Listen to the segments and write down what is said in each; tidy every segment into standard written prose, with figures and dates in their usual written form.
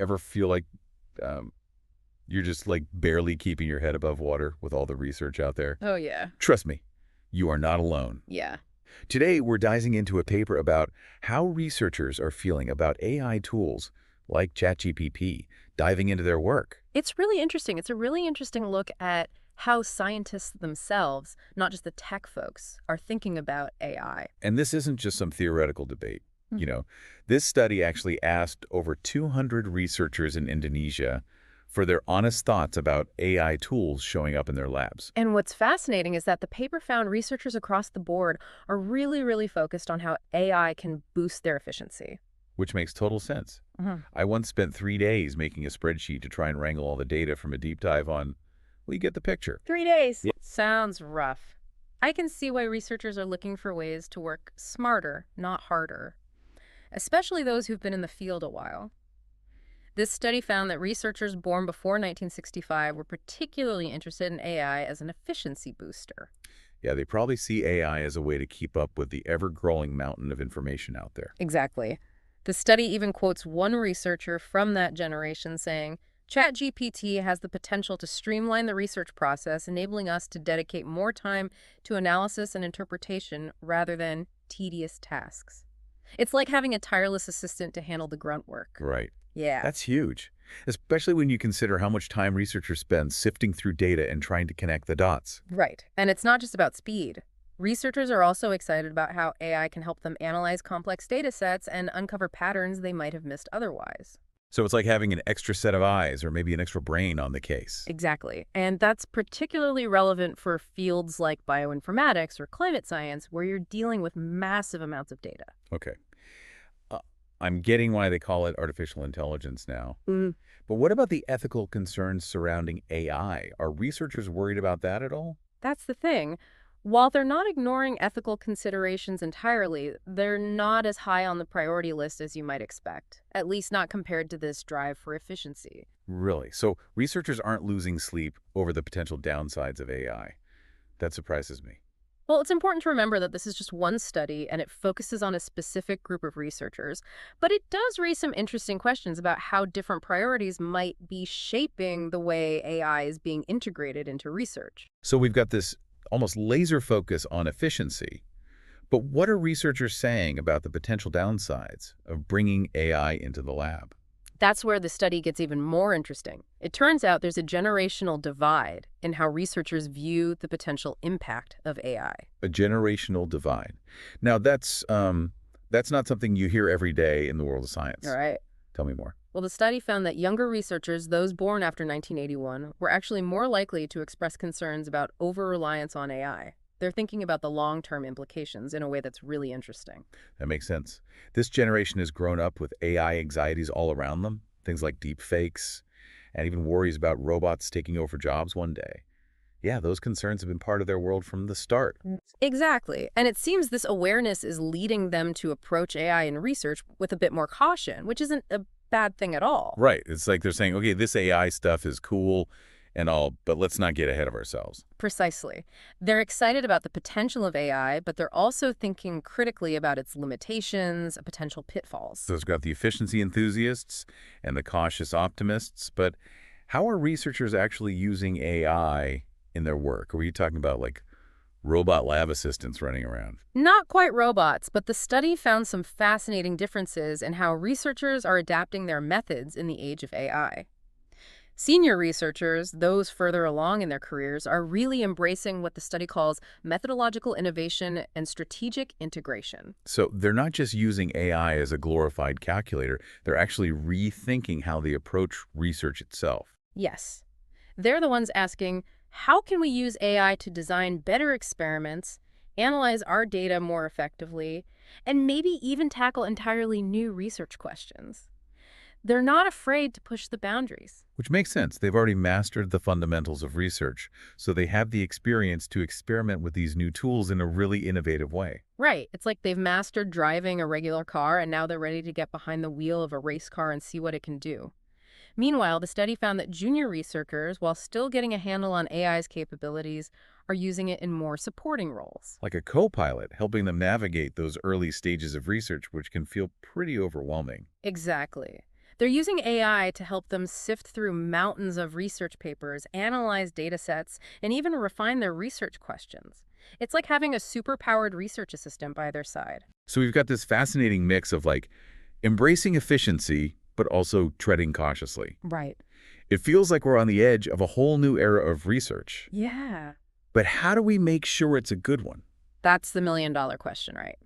Ever feel like um, you're just like barely keeping your head above water with all the research out there? Oh, yeah. Trust me, you are not alone. Yeah. Today, we're diving into a paper about how researchers are feeling about AI tools like ChatGPT diving into their work. It's really interesting. It's a really interesting look at how scientists themselves, not just the tech folks, are thinking about AI. And this isn't just some theoretical debate. Mm. You know, this study actually asked over 200 researchers in Indonesia for their honest thoughts about AI tools showing up in their labs, And what's fascinating is that the paper found researchers across the board are really, really focused on how AI can boost their efficiency. which makes total sense. Mhm. I once spent 3 days making a spreadsheet to try and wrangle all the data from a deep dive on, well, you get the picture. 3 days. Yeah. Sounds rough. I can see why researchers are looking for ways to work smarter, not harder, especially those who've been in the field a while. This study found that researchers born before 1965 were particularly interested in AI as an efficiency booster. Yeah, they probably see AI as a way to keep up with the ever-growing mountain of information out there. Exactly. The study even quotes one researcher from that generation saying, ChatGPT has the potential to streamline the research process, enabling us to dedicate more time to analysis and interpretation rather than tedious tasks. It's like having a tireless assistant to handle the grunt work. Right. Yeah. That's huge, especially when you consider how much time researchers spend sifting through data and trying to connect the dots. Right. And it's not just about speed. Researchers are also excited about how AI can help them analyze complex data sets and uncover patterns they might have missed otherwise. So it's like having an extra set of eyes or maybe an extra brain on the case. Exactly. And that's particularly relevant for fields like bioinformatics or climate science, where you're dealing with massive amounts of data. Okay. Uh, I'm getting why they call it artificial intelligence now. Mm. But what about the ethical concerns surrounding AI? Are researchers worried about that at all? That's the thing. While they're not ignoring ethical considerations entirely, they're not as high on the priority list as you might expect, at least not compared to this drive for efficiency. Really? So researchers aren't losing sleep over the potential downsides of AI. That surprises me. Well, it's important to remember that this is just one study and it focuses on a specific group of researchers, but it does raise some interesting questions about how different priorities might be shaping the way AI is being integrated into research. So we've got this almost laser focus on efficiency. But what are researchers saying about the potential downsides of bringing AI into the lab? That's where the study gets even more interesting. It turns out there's a generational divide in how researchers view the potential impact of AI. A generational divide. Now, that's not something you hear every day in the world of All science. right. Tell me more. Well, the study found that younger researchers, those born after 1981, were actually more likely to express concerns about over-reliance on AI. They're thinking about the long-term implications in a way that's really interesting. That makes sense. This generation has grown up with AI anxieties all around them, things like deep fakes, and even worries about robots taking over jobs one day. Yeah, those concerns have been part of their world from the start. Exactly. And it seems this awareness is leading them to approach AI in research with a bit more caution, which isn't a bad thing at all. Right. It's like they're saying, okay, this AI stuff is cool and all, but let's not get ahead of ourselves. Precisely. They're excited about the potential of AI, but they're also thinking critically about its limitations, potential pitfalls. So it's got the efficiency enthusiasts and the cautious optimists, but how are researchers actually using AI in their work? Are we talking about like robot lab assistants running around? Not quite robots, but the study found some fascinating differences in how researchers are adapting their methods in the age of AI. Senior researchers, those further along in their careers, are really embracing what the study calls methodological innovation and strategic integration. So they're not just using AI as a glorified calculator, they're actually rethinking how they approach research itself. Yes, they're the ones asking, how can we use AI to design better experiments, analyze our data more effectively, and maybe even tackle entirely new research questions? They're not afraid to push the boundaries. Which makes sense. They've already mastered the fundamentals of research, so they have the experience to experiment with these new tools in a really innovative way. Right. It's like they've mastered driving a regular car and now they're ready to get behind the wheel of a race car and see what it can do. Meanwhile, the study found that junior researchers, while still getting a handle on AI's capabilities, are using it in more supporting roles. Like a co-pilot, helping them navigate those early stages of research, which can feel pretty overwhelming. Exactly. They're using AI to help them sift through mountains of research papers, analyze data sets, and even refine their research questions. It's like having a super-powered research assistant by their side. So we've got this fascinating mix of like embracing efficiency, but also treading cautiously. Right. It feels like we're on the edge of a whole new era of research. Yeah. But how do we make sure it's a good one? That's the million-dollar question, right?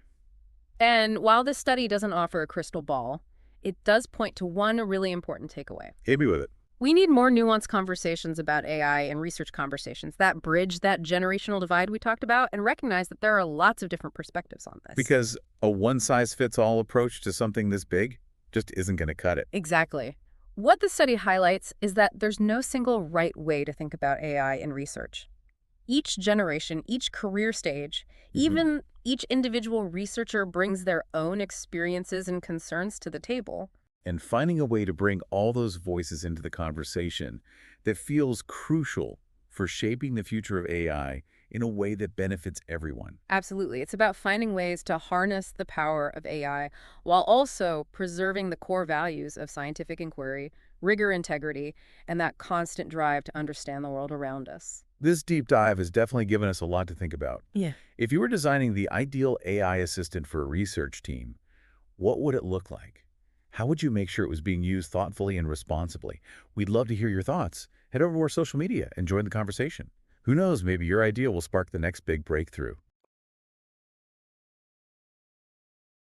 And while this study doesn't offer a crystal ball, it does point to one really important takeaway. Hit me with it. We need more nuanced conversations about AI and research conversations that bridge that generational divide we talked about and recognize that there are lots of different perspectives on this. Because a one-size-fits-all approach to something this big just isn't going to cut it. Exactly. What the study highlights is that there's no single right way to think about AI in research. Each generation, each career stage, even each individual researcher brings their own experiences and concerns to the table. And finding a way to bring all those voices into the conversation that feels crucial for shaping the future of AI in a way that benefits everyone. Absolutely. It's about finding ways to harness the power of AI while also preserving the core values of scientific inquiry, rigor, integrity, and that constant drive to understand the world around us. This deep dive has definitely given us a lot to think about. Yeah. If you were designing the ideal AI assistant for a research team, what would it look like? How would you make sure it was being used thoughtfully and responsibly? We'd love to hear your thoughts. Head over to our social media and join the conversation. Who knows, maybe your idea will spark the next big breakthrough.